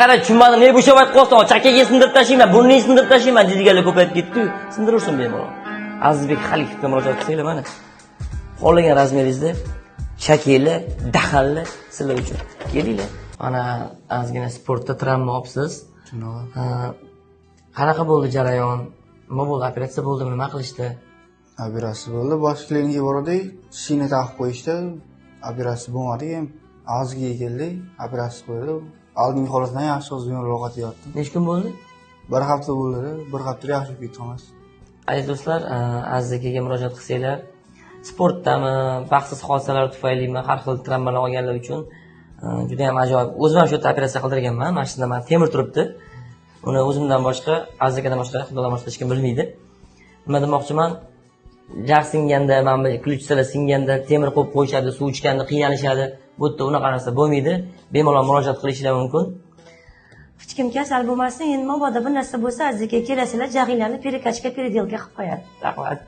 Qara tushunmadim, ne bo'shamayib qolsin, chakkaga sindirib tashlayman, burnini sindirib tashlayman, jijigalik ko'payib ketdi-yu, sindirursin bemalol. Azizbek Xalikovga murojaat qilsanglar mana. Xohlagan razmeringizda shakli, daxalli sizlar uchun. Kelinglar. Mana ozgina sportda travma olibsiz. Qanaqa bo'ldi jarayon? Nima bo'ldi? Operatsiya bo'ldimi? Nima qilishdi? Operatsiya bo'ldi. Bosh klinikaga bordik, shina taqib qo'yishdi. Operatsiya bo'lmadi ham. Og'ziga keldik, operatsiya qo'ydi. Oldingi holatdan yaxshi o'zimroq yotdim. Necha kun bo'ldi? Bir hafta bo'ldi. Bir hafta yaxshi ketdi xolos. Aziz do'stlar, Aziz akaga murojaat qilsanglar, sportdami, baxtsiz hodisalar tufaylimi, har xil travmalar olganlar uchun juda ham ajoyib. O'zim ham shu yerda operatsiya qildirganman. Mana shunda men temir turibdi. Uni o'zimdan boshqa, Aziz akadan boshqa, xudodan boshqa hech kim bilmaydi. Nima demoqchiman? Jag' singanda, mana bu ключицаlar singanda temir qo'yib qo'yishadi, suv ichganda qiynalishadi. Bu yerda unaqa narsa bo'lmaydi. Bemalol murojaat qilishlar mumkin. Hech kim kasal bo'lmasin, endi mabodo bir narsa bo'lsa, azizga kelasizlar, jag'inglarni perikachka, peridelka qilib qo'yadi. Rahmat.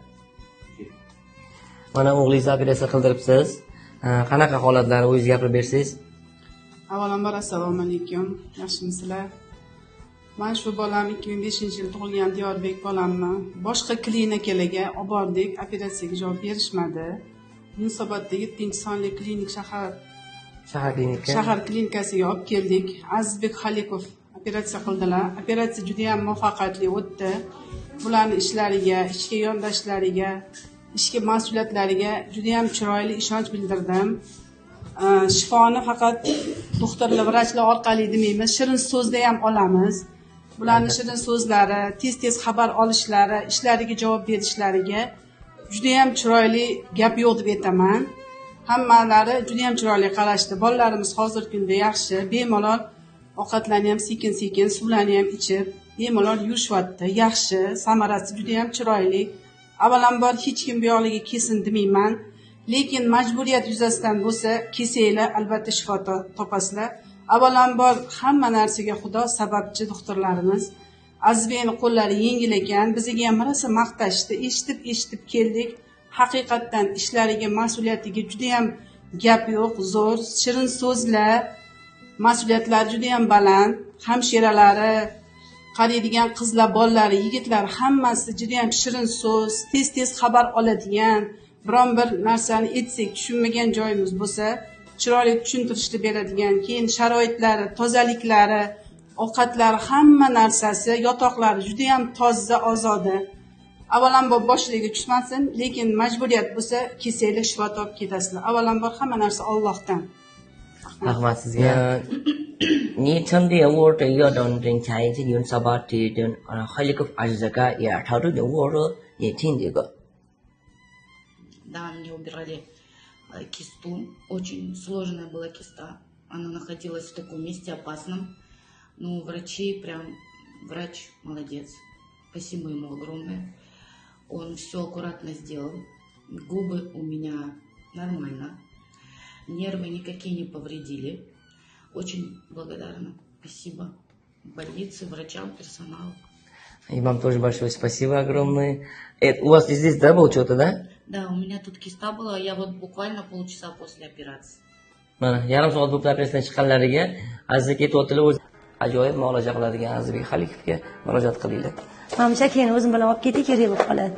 Mana o'g'lingizni operatsiya qildiribsiz. Qanaqa holatlar, o'zingiz gapirib bersangiz? Avvalambor assalomu alaykum. Yaxshimisizlar? Men shu bolam 2005-yil tug'ilgan Diyorbek bolamni boshqa klinikalarga olib bordik, operatsiyaga javob berishmadi. Yunusobodda 7-sonli klinik shahar klinikasiga olib keldik. Azizbek Xalikov operatsiya qildilar. Operatsiya juda ham muvaffaqiyatli o'tdi. Bularning ishlariga, ishga yondashlariga, ishga mas'uliyatlariga juda ham chiroyli ishonch bildirdim. Shifoni faqat doktorlar, vrachlar orqali demaymiz, shirin so'zda ham olamiz. Bularning shirin so'zlari, tez xabar olishlari, ishlariga javob berishlariga juda ham chiroyli gap yo'q deb aytaman. Hammalari juda ham chiroyli qarashdi. Bolalarimiz hozirgi kunda yaxshi, bemalol ovqatlarni ham sekin-sekin, suvlarni ham ichib, bemalol yurishyapti. Yaxshi, samarasi juda ham chiroyli. Avvalambor hech kim bu yoqlarga kelsin demayman, lekin majburiyat yuzasidan bo'lsa, kelsanglar albatta shifo topasizlar. Avvalambor hamma narsaga Xudo sababchi doktorlarimiz. Azizbekning qo'llari yengil ekan, bizga ham rosa maqtashdi, eshitib keldik. Haqiqatdan ishlariga, mas'uliyatiga juda ham gap yo'q, zo'r, shirin so'zlar, mas'uliyatlari juda ham baland, hamshiralari, qaraydigan qizlar, bolalar, yigitlar hammasi juda ham shirin so'z, tez xabar oladigan, biron bir narsani aytsak tushunmagan joyimiz bo'lsa, chiroyli tushuntirishni beradigan, keyin sharoitlari, tozaliklari, ovqatlari, hamma narsasi, yotoqlari juda ham toza, ozoda. Avvalambor boshlariga tushmasin, lekin majburiyat bo'lsa, kelsanglar shifo topib ketasizlar. Avvalambor hamma narsa Allohdan. Rahmat sizga. 你曾的我这要当真才是用啥把这的还有个还是这个也他这的我说也听这个。Да, мне убирали кисту. Очень сложная была киста. Она находилась в таком месте опасном. Ну, врач молодец. Спасибо ему огромное. Он все аккуратно сделал. Губы у меня нормально. Нервы никакие не повредили. Очень благодарна. Спасибо больнице, врачам, персоналу. И вам тоже большое спасибо огромное. У вас здесь, да, был что-то, да? Да, у меня тут киста была. Я вот буквально полчаса после операции. Mana yarim soat bo'lib operatsiyadan chiqqanlariga Aziz aka aytayotdilar, o'zi ajoyib muolaja qiladigan Azizbek Xalikovga murojaat qilinglar. Mamcha keyin o'zim bilan olib ketay, kerak bo'lib qoladi.